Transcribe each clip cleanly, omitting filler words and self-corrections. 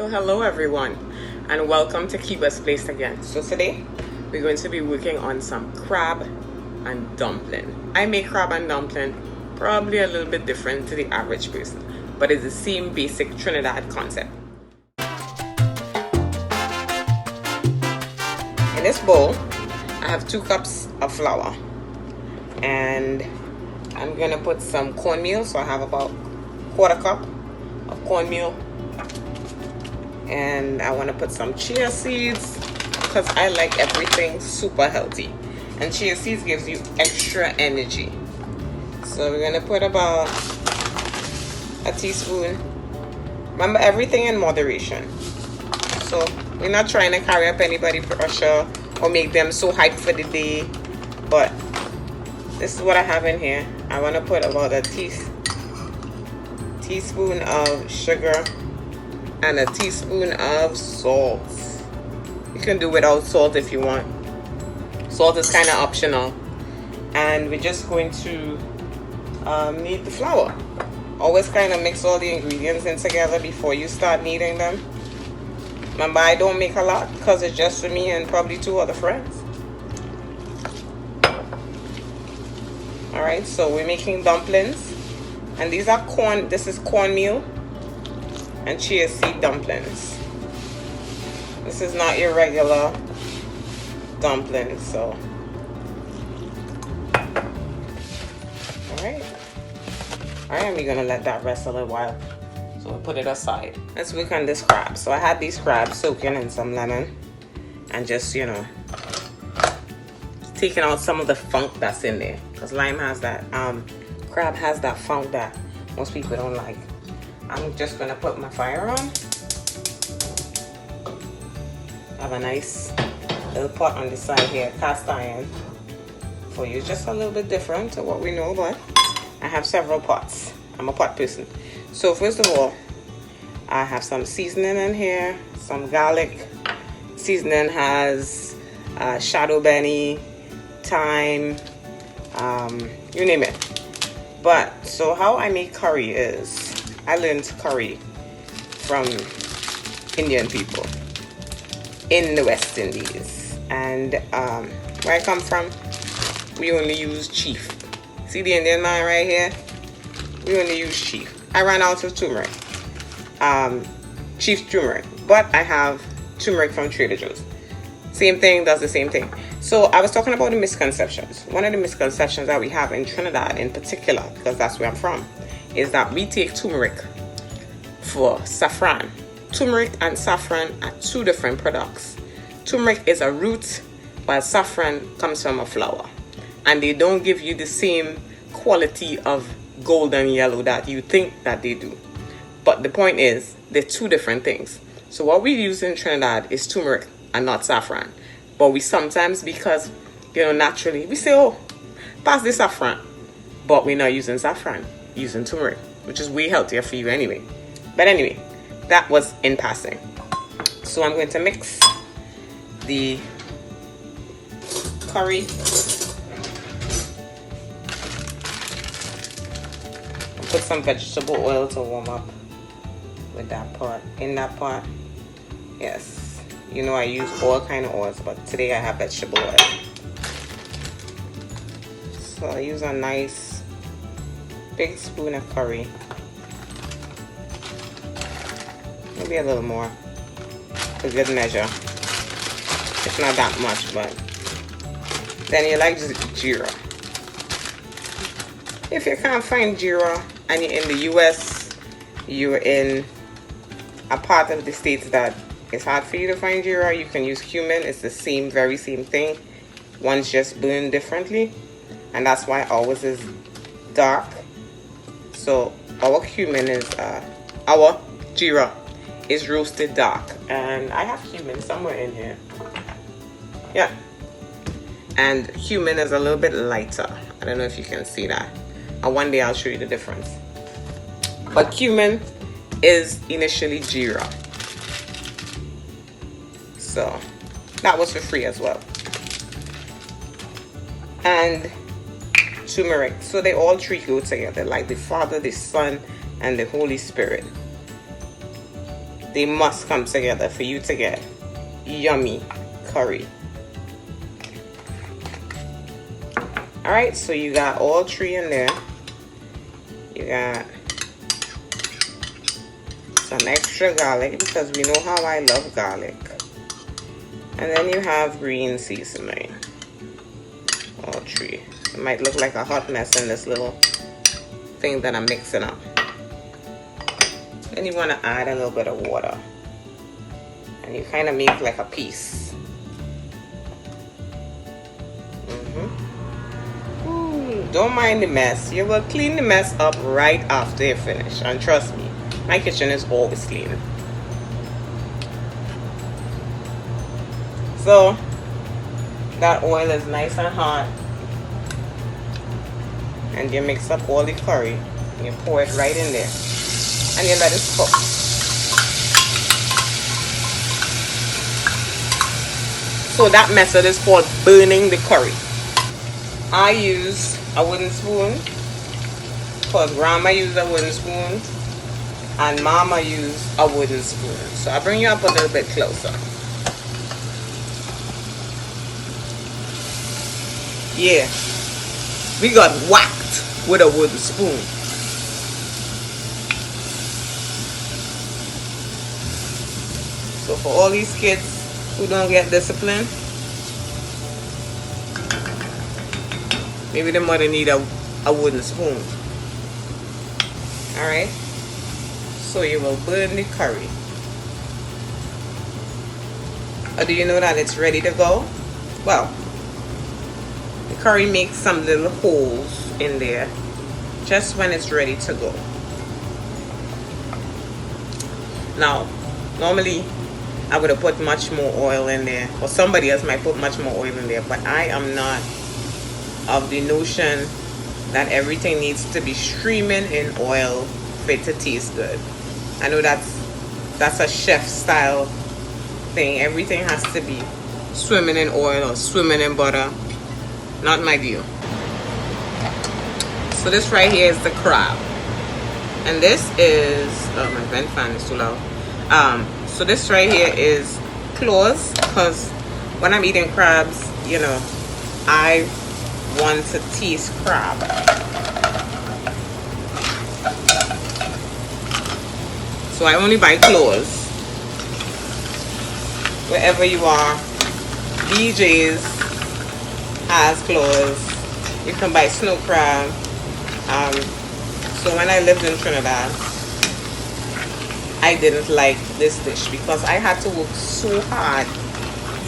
So hello everyone and welcome to Kiba's Place again. So today we're going to be working on some crab and dumpling. I make crab and dumpling probably a little bit different to the average person, but it's the same basic Trinidad concept. In this bowl I have 2 cups of flour and I'm gonna put some cornmeal, so I have about 1/4 cup of cornmeal. And I want to put some chia seeds because I like everything super healthy, and chia seeds gives you extra energy. So we're going to put about a teaspoon. Remember, everything in moderation. So we're not trying to carry up anybody's pressure or make them so hyped for the day, but this is what I have in here. I want to put about a teaspoon of sugar and a teaspoon of salt. You can do without salt if you want. Salt is kind of optional. And we're just going to knead the flour. Always kind of mix all the ingredients in together before you start kneading them. Remember, I don't make a lot because it's just for me and probably 2 other friends. Alright, so we're making dumplings. And these are this is cornmeal and chia seed dumplings. This is not your regular dumplings, so alright, and we're gonna let that rest a little while, so we'll put it aside. Let's work on this crab. So I had these crabs soaking in some lemon and just, you know, taking out some of the funk that's in there, because lime has that crab has that funk that most people don't like. I'm just gonna put my fire on. I have a nice little pot on the side here, cast iron for you, just a little bit different to what we know, but I have several pots. I'm a pot person. So first of all, I have some seasoning in here, some garlic. Seasoning has shadow benny, thyme, you name it. But so how I make curry is, I learned curry from Indian people in the West Indies, and where I come from, we only use chief. See the Indian man right here? We only use chief. I ran out of turmeric, chief turmeric, but I have turmeric from Trader Joe's. Same thing, does the same thing. So I was talking about the misconceptions. One of the misconceptions that we have in Trinidad in particular, because that's where I'm from, is that we take turmeric for saffron. Turmeric and saffron are 2 different products. Turmeric is a root, while saffron comes from a flower. And they don't give you the same quality of golden yellow that you think that they do. But the point is, they're 2 different things. So what we use in Trinidad is turmeric and not saffron. But we sometimes, because, you know, naturally, we say, oh, pass the saffron. But we're not using saffron, using turmeric, which is way healthier for you anyway. But anyway, that was in passing. So I'm going to mix the curry. Put some vegetable oil to warm up with that pot. In that pot, yes. You know I use all kind of oils, but today I have vegetable oil. So I use a nice big spoon of curry. Maybe a little more, for good measure. It's not that much, but then you like just jeera. If you can't find jeera and you're in the US, you're in a part of the States that it's hard for you to find jeera, you can use cumin. It's the very same thing. One's just burned differently, and that's why ours is dark. So our cumin is, our jeera is roasted dark, and I have cumin somewhere in here. Yeah, and cumin is a little bit lighter. I don't know if you can see that. And one day I'll show you the difference. But cumin is initially jeera. So that was for free as well. And turmeric. So they all 3 go together, like the Father, the Son, and the Holy Spirit. They must come together for you to get yummy curry. Alright, so you got all 3 in there. You got some extra garlic because we know how I love garlic. And then you have green seasoning. All 3. It might look like a hot mess in this little thing that I'm mixing up. Then you want to add a little bit of water. And you kind of make like a piece. Don't mind the mess. You will clean the mess up right after you finish. And trust me, my kitchen is always clean. So that oil is nice and hot. And you mix up all the curry. And you pour it right in there. And you let it cook. So that method is called burning the curry. I use a wooden spoon because grandma used a wooden spoon and mama used a wooden spoon. So I'll bring you up a little bit closer. Yeah, we got whacked with a wooden spoon. So for all these kids who don't get disciplined, maybe the mother need a wooden spoon. Alright. So you will burn the curry. Or do you know that it's ready to go? Well, the curry makes some little holes in there just when it's ready to go. Now, normally I would have put much more oil in there, or somebody else might put much more oil in there, but I am not of the notion that everything needs to be streaming in oil for it to taste good. I know that's a chef style thing. Everything has to be swimming in oil or swimming in butter. Not my deal. So this right here is the crab. And this is, oh, my vent fan is too loud. So this right here is claws, because when I'm eating crabs, you know, I want to taste crab. So I only buy claws. Wherever you are, BJ's has claws. You can buy snow crab. So when I lived in Trinidad, I didn't like this dish because I had to work so hard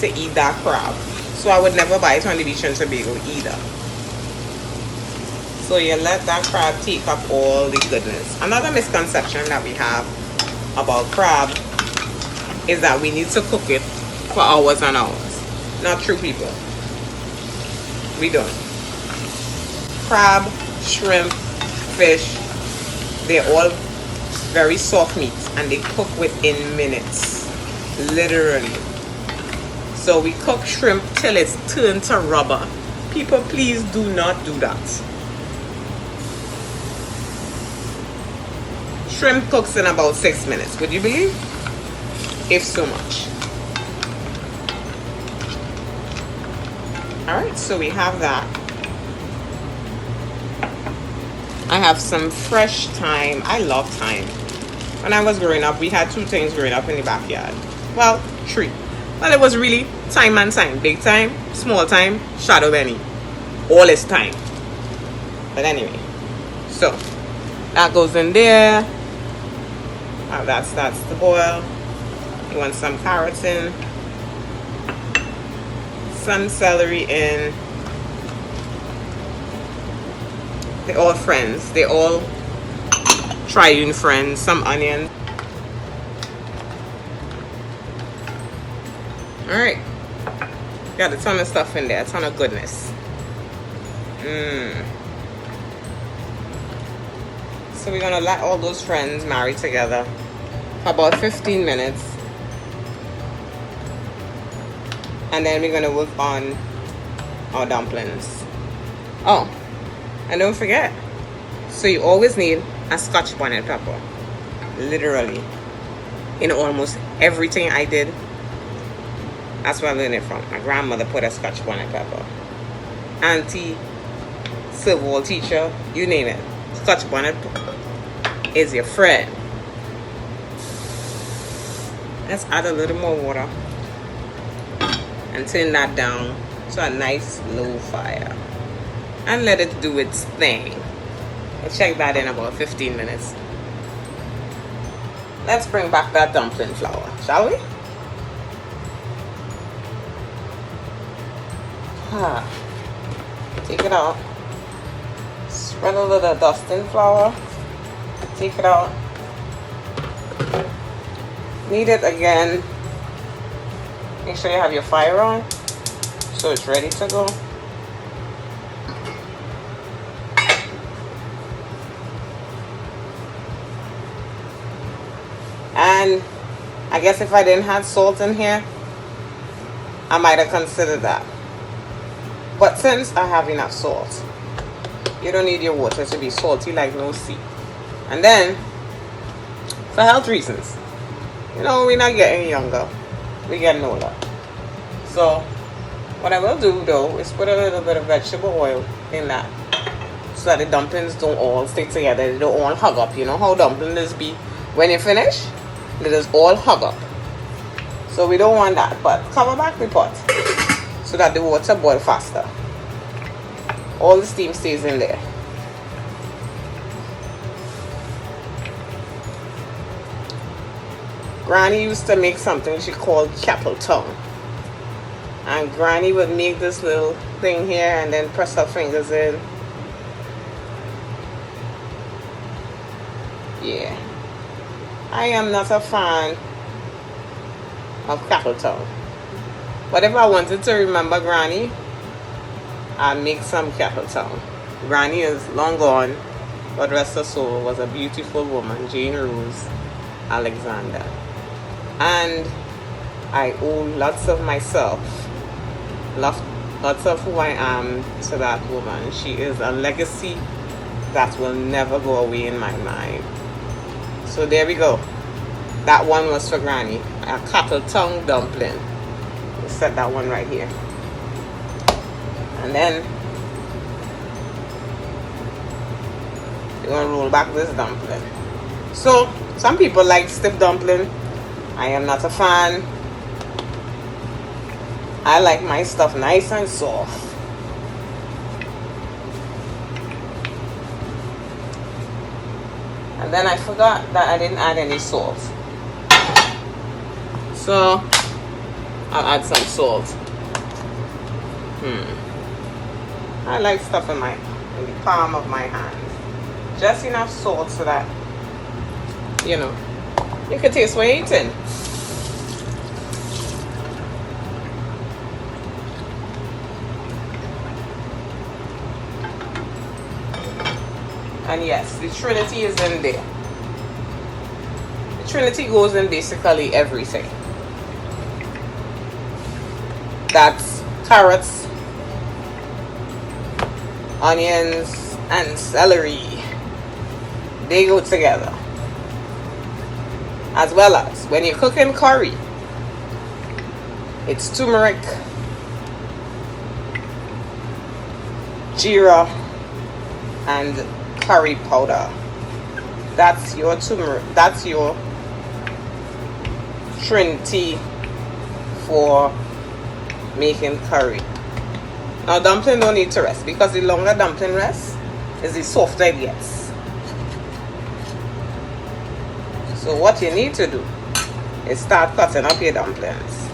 to eat that crab. So I would never buy it on the beach in Tobago either. So you let that crab take up all the goodness. Another misconception that we have about crab is that we need to cook it for hours and hours. Not true, people. We don't. Crab, shrimp, fish, they're all very soft meats and they cook within minutes. Literally. So we cook shrimp till it's turned to rubber. People, please do not do that. Shrimp cooks in about 6 minutes. Would you believe? If so much. Alright, so we have that. I have some fresh thyme. I love thyme. When I was growing up, we had 2 things growing up in the backyard. Well, 3. Well, it was really thyme and thyme. Big thyme, small thyme, shadow benny. All is thyme. But anyway, so that goes in there. That starts to boil. You want some carrots in, some celery in. They're all friends. They're all triune friends. Some onion. Alright. Got a ton of stuff in there. A ton of goodness. So we're going to let all those friends marry together for about 15 minutes. And then we're going to work on our dumplings. Oh, and don't forget, so you always need a Scotch bonnet pepper. Literally. in almost everything I did. That's where I learned it from. My grandmother put a Scotch bonnet pepper. Auntie, civil hall teacher, you name it. Scotch bonnet is your friend. Let's add a little more water and turn that down to a nice low fire and let it do its thing. We'll check that in about 15 minutes. Let's bring back that dumpling flour, shall we? Take it out. Spread a little dusting flour. Take it out. Knead it again. Make sure you have your fire on so it's ready to go. And I guess if I didn't have salt in here, I might have considered that. But since I have enough salt, you don't need your water to be salty like no sea. And then, for health reasons, you know, we're not getting younger, we're getting older. So, what I will do though is put a little bit of vegetable oil in that, so that the dumplings don't all stick together, they don't all hug up. You know how dumplings be when you finish? They just all hug up. So we don't want that, but cover back the pot so that the water boil faster. All the steam stays in there. Granny used to make something she called chapel tongue. And Granny would make this little thing here and then press her fingers in. Yeah. I am not a fan of cattle tongue. But if I wanted to remember Granny, I'd make some cattle tongue. Granny is long gone, but rest her soul, was a beautiful woman, Jane Rose Alexander. And I owe lots of myself, lots of who I am to that woman. She is a legacy that will never go away in my mind. So there we go. That one was for Granny. A cattle tongue dumpling. We'll set that one right here. And then we're going to roll back this dumpling. So some people like stiff dumpling. I am not a fan. I like my stuff nice and soft. And then I forgot that I didn't add any salt. So I'll add some salt. I like stuff in the palm of my hand. Just enough salt so that, you know, you can taste what you're eating. And yes, the Trinity is in there. The Trinity goes in basically everything. That's carrots, onions, and celery. They go together. As well as when you're cooking curry, it's turmeric, jeera, and curry powder. That's your turmeric. That's your Trinity for making curry. Now dumpling don't need to rest, because the longer dumpling rests is the softer it gets. So what you need to do is start cutting up your dumplings.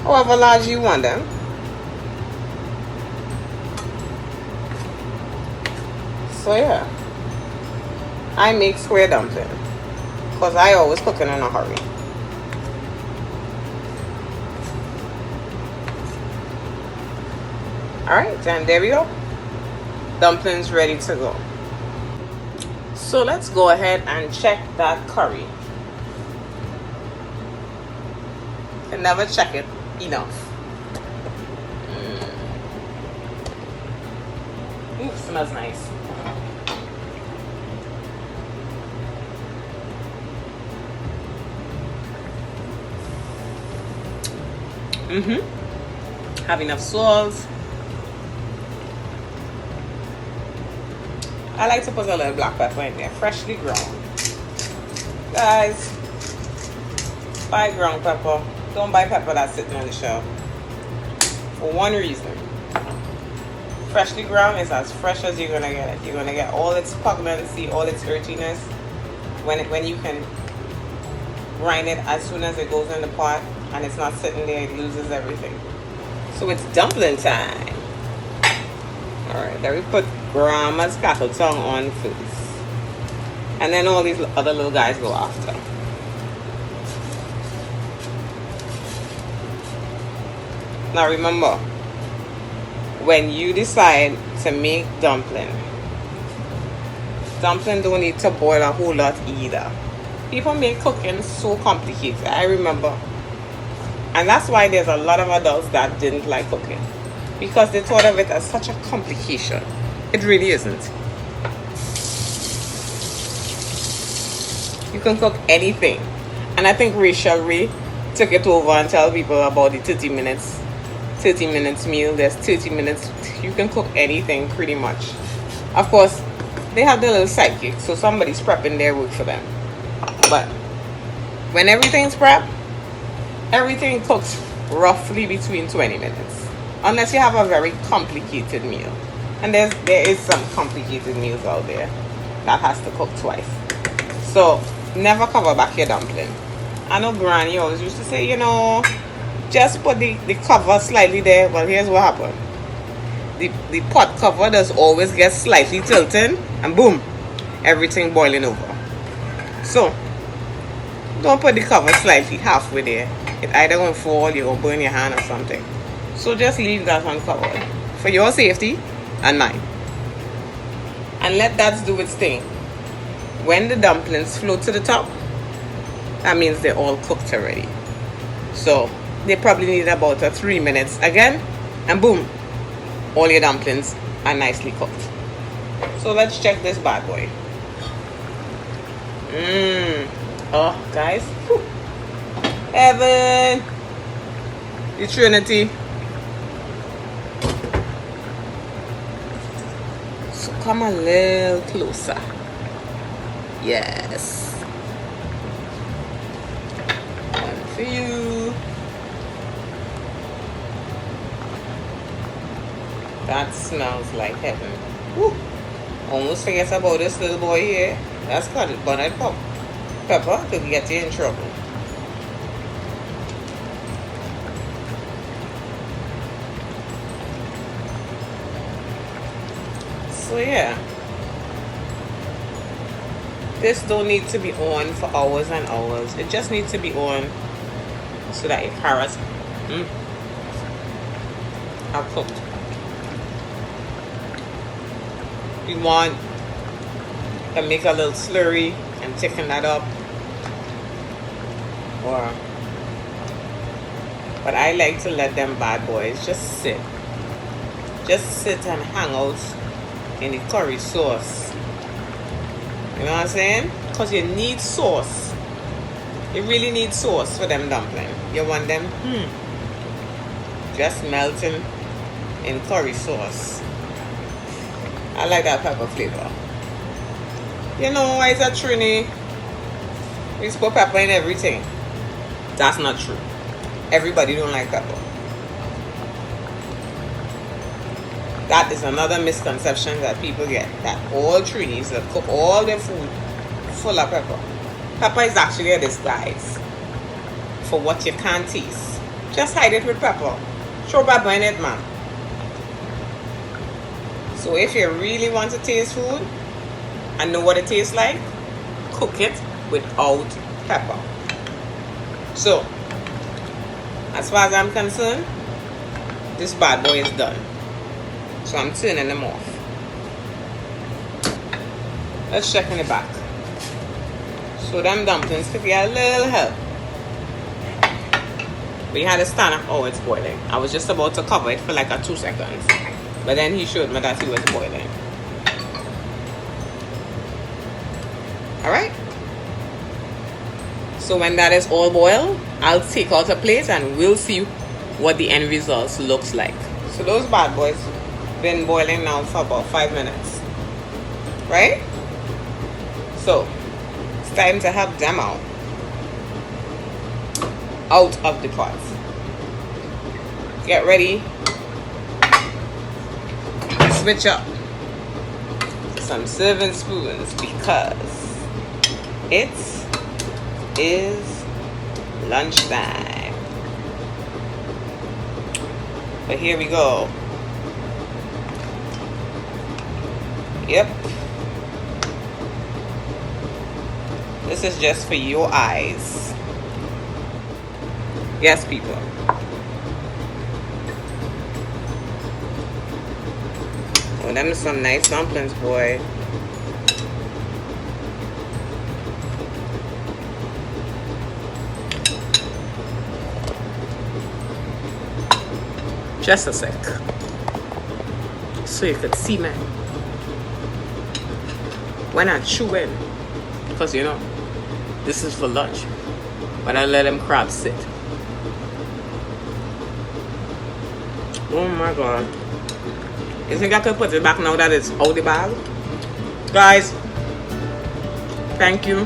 However large you want them. So yeah, I make square dumpling because I always cooking in a hurry. Alright, and there we go. Dumplings ready to go. So let's go ahead and check that curry. Can never check it enough. Ooh, smells nice. Have enough salt. I like to put a little black pepper in there, freshly ground. Guys, buy ground pepper. Don't buy pepper that's sitting on the shelf. For one reason. Freshly ground is as fresh as you're gonna get it. You're gonna get all its pugnancy, all its earthiness. When you can grind it as soon as it goes in the pot and it's not sitting there, it loses everything. So it's dumpling time. Alright, then we put Grandma's cattle tongue on first. And then all these other little guys go after. Now remember, when you decide to make dumpling don't need to boil a whole lot either. People make cooking so complicated. I remember. And that's why there's a lot of adults that didn't like cooking. Because they thought of it as such a complication. It really isn't. You can cook anything. And I think Rachel Ray took it over and tell people about the 30 minutes meal. There's 30 minutes. You can cook anything pretty much. Of course, they have the little sidekick, so somebody's prepping their work for them. But when everything's prepped, everything cooks roughly between 20 minutes. Unless you have a very complicated meal. And there is some complicated meals out there that has to cook twice. So never cover back your dumpling. I know Granny always used to say, you know, just put the cover slightly there. Well, here's what happened. The pot cover does always get slightly tilted and boom, everything boiling over. So don't put the cover slightly halfway there. It either going to fall, you're going to burn your hand or something. So just leave that uncovered for your safety and mine. And let that do its thing. When the dumplings float to the top, that means they're all cooked already. So they probably need about 3 minutes again, and boom, all your dumplings are nicely cooked. So let's check this bad boy. Oh, guys. Whew. Heaven. The Trinity. So come a little closer. Yes. One for you. That smells like heaven. Woo. Almost forget about this little boy here. That's called it bonnet pepper to get you in trouble. So yeah, this don't need to be on for hours and hours. It just needs to be on so that your carrots are cooked. You want to make a little slurry and thicken that up, but I like to let them bad boys just sit and hang out in the curry sauce. You know what I'm saying? Because you need sauce. You really need sauce for them dumplings. You want them just melting in curry sauce. I like that pepper flavor. You know, I said Trini, we used to put pepper in everything. That's not true. Everybody don't like pepper. That is another misconception that people get. That all Trinis that cook all their food full of pepper. Pepper is actually a disguise for what you can't taste. Just hide it with pepper. Throw pepper in it, man. So if you really want to taste food and know what it tastes like, cook it without pepper. So, as far as I'm concerned, this bad boy is done. So I'm turning them off. Let's check in the back. So them dumplings could get a little help. We had a stand up. Oh, it's boiling. I was just about to cover it for like 2 seconds. But then he showed me that he was boiling. Alright. So when that is all boiled, I'll take out a plate and we'll see what the end results looks like. So those bad boys been boiling now for about 5 minutes, right? So it's time to have them out of the pot. Get ready. Switch up some serving spoons because it is lunchtime. But here we go. Yep. This is just for your eyes. Yes, people. Oh, them are some nice dumplings, boy. Just a sec. So you could see, man. Why not chew in? Because, you know, this is for lunch. But I let them crabs sit. Oh my God. You think I could put it back now that it's out the bag? Guys, thank you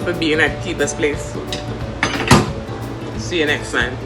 for being at Kiba's place. See you next time.